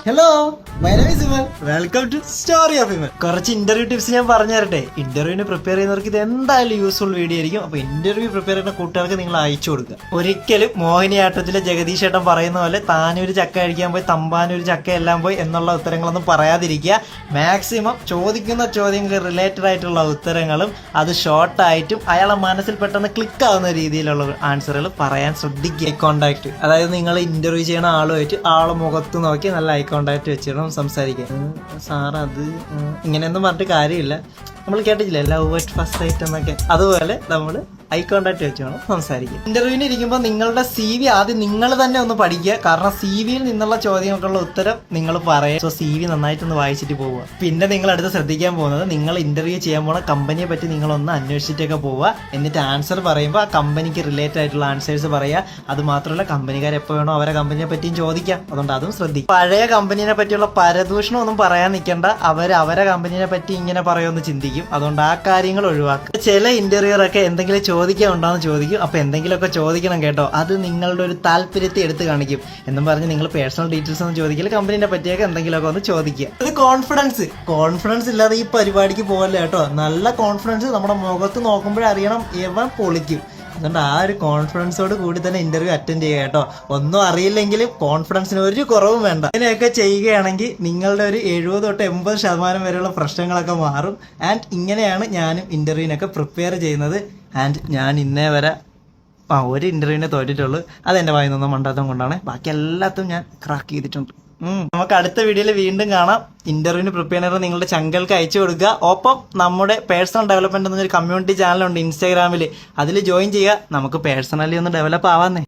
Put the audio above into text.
Hello, my name is Iman. Welcome to story of Iman. കുറച്ച് interview tips ഞാൻ പറഞ്ഞു തരട്ടെ. ഇന്റർവ്യൂവിന് പ്രിപ്പയർ ചെയ്യുന്നവർക്ക് ഇത് എന്തായാലും യൂസ്ഫുൾ വീഡിയോ ആയിരിക്കും. അപ്പൊ ഇന്റർവ്യൂ പ്രിപ്പയർ ചെയ്യുന്ന കൂട്ടുകാർക്ക് നിങ്ങൾ അയച്ചു കൊടുക്കുക. ഒരിക്കലും മോഹിനിയാട്ടത്തിലെ ജഗദീഷ് ഏട്ടൻ പറയുന്ന പോലെ താനൊരു ചക്ക കഴിക്കാൻ പോയി തമ്പാനൊരു ചക്ക എല്ലാം പോയി എന്നുള്ള ഉത്തരങ്ങളൊന്നും പറയാതിരിക്കുക. മാക്സിമം ചോദിക്കുന്ന ചോദ്യങ്ങൾക്ക് റിലേറ്റഡ് ആയിട്ടുള്ള ഉത്തരങ്ങളും അത് ഷോർട്ടായിട്ടും അയാളെ മനസ്സിൽ പെട്ടെന്ന് ക്ലിക്ക് ആവുന്ന രീതിയിലുള്ള ആൻസറുകൾ പറയാൻ ശ്രദ്ധിക്കുക. ഐ കോണ്ടാക്ട്, അതായത് നിങ്ങൾ ഇന്റർവ്യൂ ചെയ്യുന്ന ആളുമായിട്ട് ആളെ മുഖത്ത് നോക്കി നല്ല ഐ കോണ്ടാക്ട് വെച്ചിടണം സംസാരിക്കാൻ. സാർ അത് ഇങ്ങനെയൊന്നും പറഞ്ഞിട്ട് കാര്യമില്ല. നമ്മൾ കേട്ടിട്ടില്ല ലവ് അറ്റ് ഫസ്റ്റ് സൈറ്റ് എന്നൊക്കെ, അതുപോലെ നമ്മൾ ഐ കോണ്ടാക്ട് വെച്ച് വേണം സംസാരിക്കുക. ഇന്റർവ്യൂവിന് ഇരിക്കുമ്പോൾ നിങ്ങളുടെ CV ആദ്യം നിങ്ങൾ തന്നെ ഒന്ന് പഠിക്കുക. കാരണം CVയിൽ നിന്നുള്ള ചോദ്യങ്ങൾക്കുള്ള ഉത്തരം നിങ്ങൾ പറയുക. സോ CV നന്നായിട്ടൊന്ന് വായിച്ചിട്ട് പോവുക. പിന്നെ നിങ്ങൾ അടുത്ത് ശ്രദ്ധിക്കാൻ പോകുന്നത്, നിങ്ങൾ ഇന്റർവ്യൂ ചെയ്യാൻ പോണ കമ്പനിയെ പറ്റി നിങ്ങളൊന്ന് അന്വേഷിച്ചിട്ടൊക്കെ പോവുക. എന്നിട്ട് ആൻസർ പറയുമ്പോൾ ആ കമ്പനിക്ക് റിലേറ്റഡ് ആയിട്ടുള്ള ആൻസേഴ്സ് പറയുക. അത് മാത്രമല്ല, കമ്പനിക്കാർ എപ്പോൾ വേണോ അവരെ കമ്പനിയെ പറ്റിയും ചോദിക്കാം. അതുകൊണ്ട് അതും ശ്രദ്ധിക്കുക. പഴയ കമ്പനിയെ പറ്റിയുള്ള പരദൂഷണം ഒന്നും പറയാൻ നിൽക്കേണ്ട. അവരെ കമ്പനിയെ പറ്റി ഇങ്ങനെ പറയുമെന്ന് ചിന്തിക്കും. അതുകൊണ്ട് ആ കാര്യങ്ങൾ ഒഴിവാക്കുക. ചില ഇന്റർവ്യൂറൊക്കെ എന്തെങ്കിലും ചോദിക്കാനുണ്ടോന്ന് ചോദിക്കും. അപ്പൊ എന്തെങ്കിലുമൊക്കെ ചോദിക്കണം കേട്ടോ. അത് നിങ്ങളുടെ ഒരു താല്പര്യത്തെ എടുത്ത് കാണിക്കും. എന്നും പറഞ്ഞ് നിങ്ങൾ പേഴ്സണൽ ഡീറ്റെയിൽസ് ഒന്നും ചോദിക്കില്ല. കമ്പനിനെ പറ്റിയൊക്കെ എന്തെങ്കിലുമൊക്കെ ഒന്ന് ചോദിക്കുക. ഇത് കോൺഫിഡൻസ് ഇല്ലാതെ ഈ പരിപാടിക്ക് പോകല്ല കേട്ടോ. നല്ല കോൺഫിഡൻസ് നമ്മുടെ മുഖത്ത് നോക്കുമ്പോഴറിയണം ഇവൻ പൊളിക്കും. അതുകൊണ്ട് ആ ഒരു കോൺഫിഡൻസോട് കൂടി തന്നെ ഇന്റർവ്യൂ അറ്റൻഡ് ചെയ്യുക കേട്ടോ. ഒന്നും അറിയില്ലെങ്കിലും കോൺഫിഡൻസിന് ഒരു കുറവും വേണ്ട. ഇങ്ങനെയൊക്കെ ചെയ്യുകയാണെങ്കിൽ നിങ്ങളുടെ ഒരു 70 തൊട്ട് 80% വരെയുള്ള പ്രശ്നങ്ങളൊക്കെ മാറും. ആൻഡ് ഇങ്ങനെയാണ് ഞാനും ഇന്റർവ്യൂവിനൊക്കെ പ്രിപ്പയർ ചെയ്യുന്നത്. ആൻഡ് ഞാൻ ഇന്നേ വരെ ഒരു ഇന്റർവ്യൂവിനെ തോറ്റിട്ടുള്ളൂ. അതെന്റെ വായിൽ നിന്നും മണ്ടാത്തം കൊണ്ടാണ്. ബാക്കി എല്ലാത്തും ഞാൻ ക്രാക്ക് ചെയ്തിട്ടുണ്ട്. നമുക്ക് അടുത്ത വീഡിയോയിൽ വീണ്ടും കാണാം. ഇന്റർവ്യൂവിന് പ്രിപ്പയർ ചെയ്യുന്നത് നിങ്ങളുടെ ചങ്കൾക്ക് അയച്ചു കൊടുക്കുക. ഒപ്പം നമ്മുടെ പേഴ്സണൽ ഡെവലപ്മെന്റ് എന്നൊരു കമ്മ്യൂണിറ്റി ചാനലുണ്ട് ഇൻസ്റ്റാഗ്രാമിൽ. അതിൽ ജോയിൻ ചെയ്യുക. നമുക്ക് പേഴ്സണലി ഒന്ന് ഡെവലപ്പ് ആവാന്നേ.